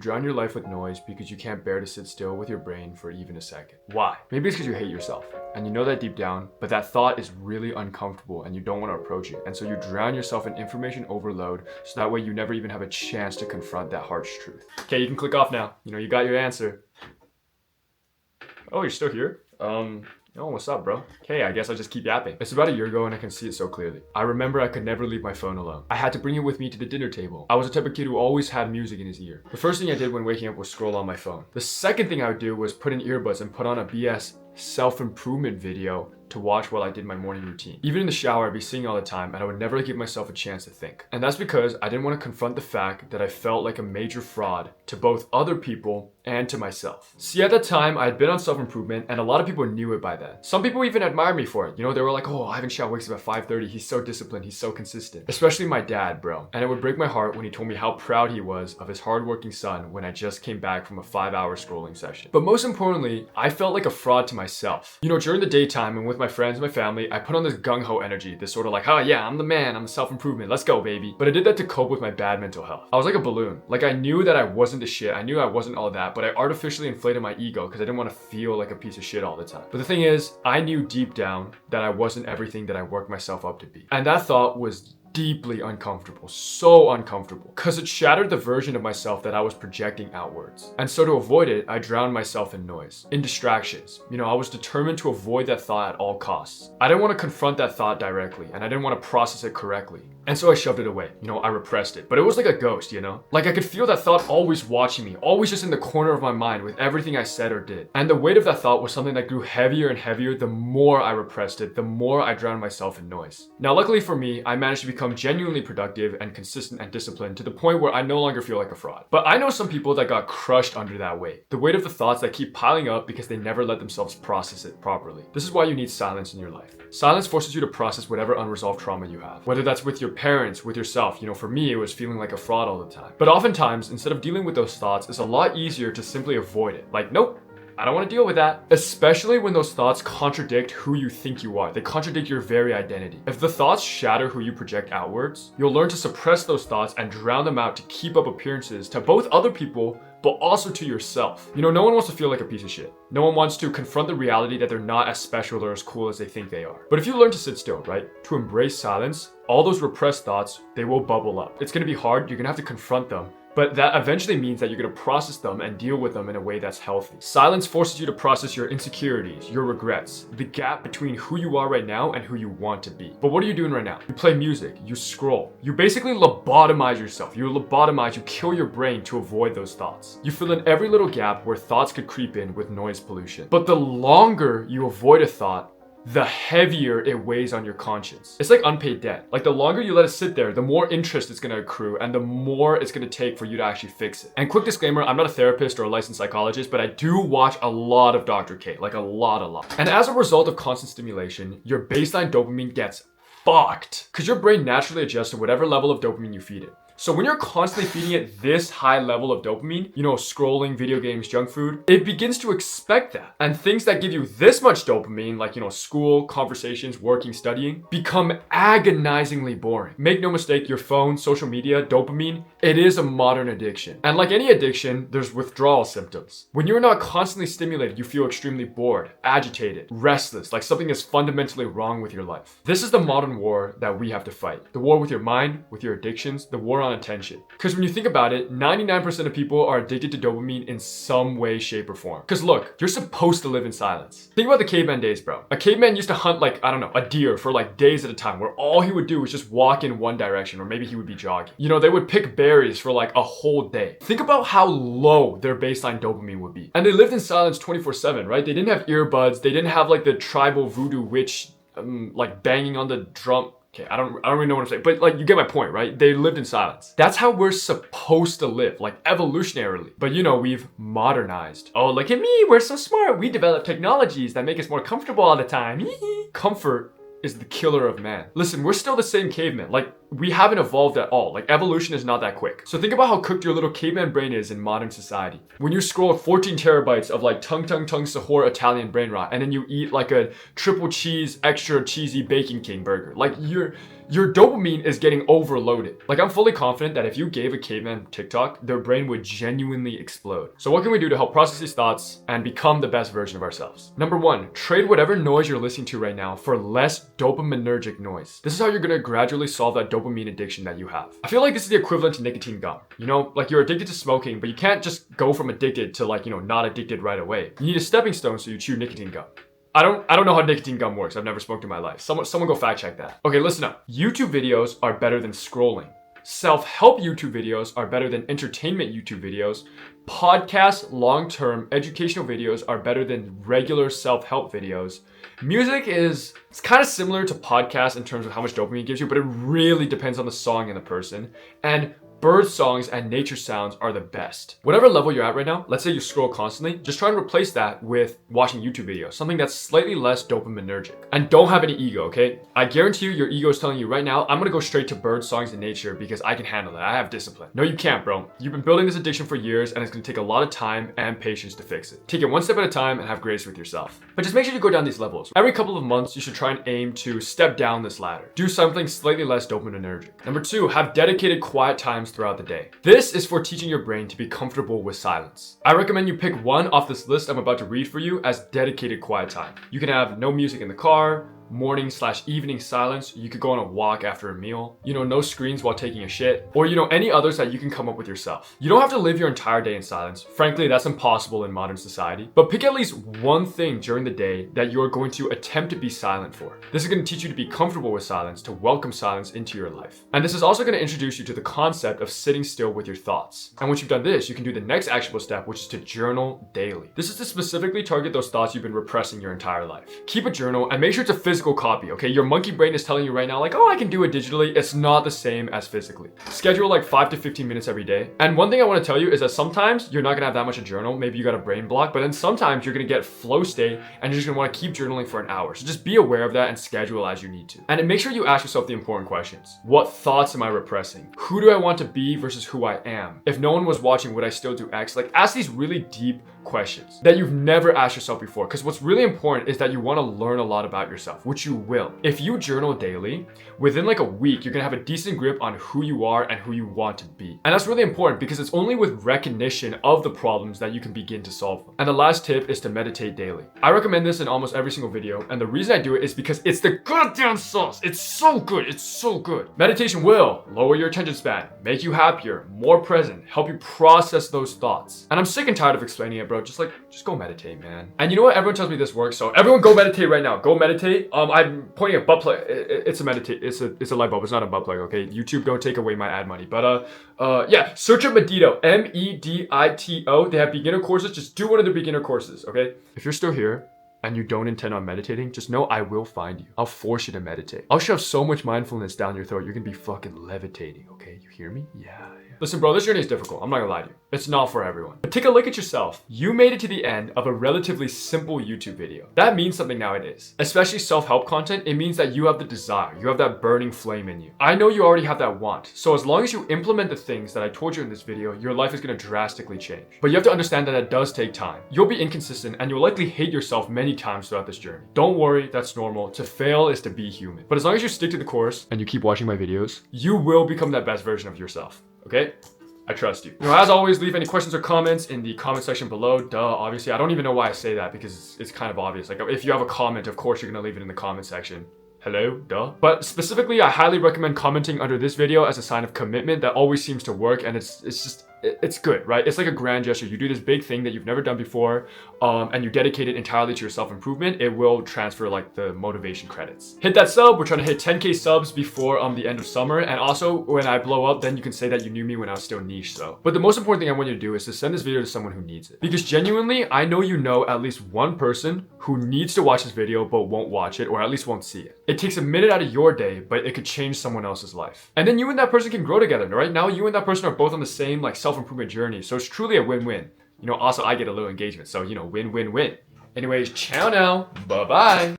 drown your life with noise because you can't bear to sit still with your brain for even a second. Why? Maybe it's because you hate yourself, and you know that deep down, but that thought is really uncomfortable and you don't want to approach it. And so you drown yourself in information overload so that way you never even have a chance to confront that harsh truth. Okay, you can click off now. You got your answer. Oh, you're still here? Oh, what's up, bro? Okay, I guess I'll just keep yapping. It's about a year ago and I can see it so clearly. I remember I could never leave my phone alone. I had to bring it with me to the dinner table. I was the type of kid who always had music in his ear. The first thing I did when waking up was scroll on my phone. The second thing I would do was put in earbuds and put on a BS self-improvement video to watch while I did my morning routine. Even in the shower, I'd be singing all the time and I would never give myself a chance to think. And that's because I didn't want to confront the fact that I felt like a major fraud to both other people and to myself. See, at that time, I had been on self-improvement and a lot of people knew it by then. Some people even admired me for it. They were like, oh, Ivan Shao wakes up at 5:30. He's so disciplined. He's so consistent. Especially my dad, bro. And it would break my heart when he told me how proud he was of his hardworking son when I just came back from a 5-hour scrolling session. But most importantly, I felt like a fraud to myself. During the daytime and with my friends and my family, I put on this gung-ho energy, this sort of like, oh yeah, I'm the man, I'm the self-improvement, let's go, baby. But I did that to cope with my bad mental health. I was like a balloon. Like, I knew that I wasn't the shit. I knew I wasn't all that, but I artificially inflated my ego because I didn't want to feel like a piece of shit all the time. But the thing is, I knew deep down that I wasn't everything that I worked myself up to be. And that thought was deeply uncomfortable, so uncomfortable, because it shattered the version of myself that I was projecting outwards. And so to avoid it, I drowned myself in noise, in distractions. I was determined to avoid that thought at all costs. I didn't want to confront that thought directly, and I didn't want to process it correctly. And so I shoved it away. I repressed it. But it was like a ghost, Like I could feel that thought always watching me, always just in the corner of my mind with everything I said or did. And the weight of that thought was something that grew heavier and heavier the more I repressed it, the more I drowned myself in noise. Now, luckily for me, I managed to become genuinely productive and consistent and disciplined to the point where I no longer feel like a fraud. But I know some people that got crushed under that weight. The weight of the thoughts that keep piling up because they never let themselves process it properly. This is why you need silence in your life. Silence forces you to process whatever unresolved trauma you have. Whether that's with your parents, with yourself. For me, it was feeling like a fraud all the time. But oftentimes, instead of dealing with those thoughts, it's a lot easier to simply avoid it. Like, nope, I don't want to deal with that. Especially when those thoughts contradict who you think you are. They contradict your very identity. If the thoughts shatter who you project outwards, you'll learn to suppress those thoughts and drown them out to keep up appearances to both other people, but also to yourself. No one wants to feel like a piece of shit. No one wants to confront the reality that they're not as special or as cool as they think they are. But if you learn to sit still, right? To embrace silence, all those repressed thoughts, they will bubble up. It's gonna be hard, you're gonna have to confront them. But that eventually means that you're gonna process them and deal with them in a way that's healthy. Silence forces you to process your insecurities, your regrets, the gap between who you are right now and who you want to be. But what are you doing right now? You play music, you scroll. You basically lobotomize yourself. You kill your brain to avoid those thoughts. You fill in every little gap where thoughts could creep in with noise pollution. But the longer you avoid a thought, the heavier it weighs on your conscience. It's like unpaid debt. Like the longer you let it sit there, the more interest it's gonna accrue and the more it's gonna take for you to actually fix it. And quick disclaimer, I'm not a therapist or a licensed psychologist, but I do watch a lot of Dr. K, like a lot. And as a result of constant stimulation, your baseline dopamine gets fucked because your brain naturally adjusts to whatever level of dopamine you feed it. So when you're constantly feeding it this high level of dopamine, scrolling, video games, junk food, it begins to expect that. And things that give you this much dopamine, like, school, conversations, working, studying, become agonizingly boring. Make no mistake, your phone, social media, dopamine, it is a modern addiction. And like any addiction, there's withdrawal symptoms. When you're not constantly stimulated, you feel extremely bored, agitated, restless, like something is fundamentally wrong with your life. This is the modern war that we have to fight. The war with your mind, with your addictions, the war on attention. Because when you think about it, 99% of people are addicted to dopamine in some way, shape, or form. Because look, you're supposed to live in silence. Think about the caveman days, bro. A caveman used to hunt a deer for days at a time, where all he would do was just walk in one direction, or maybe he would be jogging. They would pick berries for a whole day. Think about how low their baseline dopamine would be. And they lived in silence 24/7, right? They didn't have earbuds. They didn't have the tribal voodoo witch banging on the drum. Okay, I don't really know what I'm saying, but you get my point, right? They lived in silence. That's how we're supposed to live, evolutionarily. But we've modernized. Oh, look at me, we're so smart. We develop technologies that make us more comfortable all the time. Comfort is the killer of man. Listen, we're still the same cavemen. We haven't evolved at all. Evolution is not that quick. So think about how cooked your little caveman brain is in modern society. When you scroll 14 terabytes of tongue Sahur Italian brain rot, and then you eat a triple cheese, extra cheesy Bacon King burger. your dopamine is getting overloaded. Like, I'm fully confident that if you gave a caveman TikTok, their brain would genuinely explode. So what can we do to help process these thoughts and become the best version of ourselves? Number one, trade whatever noise you're listening to right now for less dopaminergic noise. This is how you're gonna gradually solve that dopamine addiction that you have. I feel like this is the equivalent to nicotine gum. You know, like you're addicted to smoking, but you can't just go from addicted to like, not addicted right away. You need a stepping stone, so you chew nicotine gum. I don't know how nicotine gum works. I've never smoked in my life. Someone go fact check that. Okay, listen up. YouTube videos are better than scrolling. Self-help YouTube videos are better than entertainment YouTube videos. Podcasts, long-term educational videos are better than regular self-help videos. Music it's kind of similar to podcasts in terms of how much dopamine it gives you, but it really depends on the song and the person. And bird songs and nature sounds are the best. Whatever level you're at right now, let's say you scroll constantly, just try and replace that with watching YouTube videos, something that's slightly less dopaminergic. And don't have any ego, okay? I guarantee you your ego is telling you right now, I'm gonna go straight to bird songs and nature because I can handle it. I have discipline. No, you can't, bro. You've been building this addiction for years and it's gonna take a lot of time and patience to fix it. Take it one step at a time and have grace with yourself. But just make sure you go down these levels. Every couple of months, you should try and aim to step down this ladder. Do something slightly less dopaminergic. Number two, have dedicated quiet times throughout the day. This is for teaching your brain to be comfortable with silence. I recommend you pick one off this list I'm about to read for you as dedicated quiet time. You can have no music in the car, morning/evening silence. You could go on a walk after a meal, no screens while taking a shit, or any others that you can come up with yourself. You don't have to live your entire day in silence. Frankly, that's impossible in modern society, but pick at least one thing during the day that you're going to attempt to be silent for. This is going to teach you to be comfortable with silence, to welcome silence into your life. And this is also going to introduce you to the concept of sitting still with your thoughts. And once you've done this, you can do the next actionable step, which is to journal daily. This is to specifically target those thoughts you've been repressing your entire life. Keep a journal and make sure it's a physical copy, okay? Your monkey brain is telling you right now, like, oh, I can do it digitally. It's not the same as physically. Schedule like 5 to 15 minutes every day. And one thing I want to tell you is that sometimes you're not gonna have that much a journal. Maybe you got a brain block, but then sometimes you're gonna get flow state and you're just gonna want to keep journaling for an hour. So just be aware of that and schedule as you need to. And then make sure you ask yourself the important questions. What thoughts am I repressing? Who do I want to be versus who I am? If no one was watching, would I still do X? Like, ask these really deep questions that you've never asked yourself before, because what's really important is that you want to learn a lot about yourself, which you will. If you journal daily, within like a week, you're gonna have a decent grip on who you are and who you want to be. And that's really important because it's only with recognition of the problems that you can begin to solve them. And the last tip is to meditate daily. I recommend this in almost every single video, and the reason I do it is because it's the goddamn sauce. It's so good. It's so good. Meditation will lower your attention span, make you happier, more present, help you process those thoughts. And I'm sick and tired of explaining it, bro. Just go meditate, man. And you know what? Everyone tells me this works, so everyone go meditate right now. Go meditate. I'm pointing at butt plug. It's a meditate. It's a light bulb. It's not a butt plug. Okay. YouTube, don't take away my ad money. But yeah. Search up Medito. MEDITO. They have beginner courses. Just do one of their beginner courses. Okay. If you're still here and you don't intend on meditating, just know I will find you. I'll force you to meditate. I'll shove so much mindfulness down your throat, you're gonna be fucking levitating, okay? You hear me? Yeah. Listen, bro, this journey is difficult. I'm not gonna lie to you. It's not for everyone. But take a look at yourself. You made it to the end of a relatively simple YouTube video. That means something nowadays. Especially self-help content, it means that you have the desire. You have that burning flame in you. I know you already have that want. So as long as you implement the things that I told you in this video, your life is gonna drastically change. But you have to understand that it does take time. You'll be inconsistent and you'll likely hate yourself many times throughout this journey. Don't worry, that's normal. To fail is to be human. But as long as you stick to the course and you keep watching my videos, you will become that best version of yourself. Okay? I trust you. As always, leave any questions or comments in the comment section below. Duh, obviously. I don't even know why I say that because it's kind of obvious. Like, if you have a comment, of course you're gonna leave it in the comment section. Hello, duh. But specifically, I highly recommend commenting under this video as a sign of commitment. That always seems to work, and it's good, right? It's like a grand gesture. You do this big thing that you've never done before, and you dedicate it entirely to your self-improvement. It will transfer like the motivation credits. Hit that sub. We're trying to hit 10K subs before the end of summer. And also, when I blow up, then you can say that you knew me when I was still niche. So, but the most important thing I want you to do is to send this video to someone who needs it. Because genuinely, I know you know at least one person who needs to watch this video but won't watch it, or at least won't see it. It takes a minute out of your day, but it could change someone else's life. And then you and that person can grow together. Right now, you and that person are both on the same like self-improvement journey. So it's truly a win-win. Also I get a little engagement. So, win-win-win. Anyways, ciao now. Bye-bye.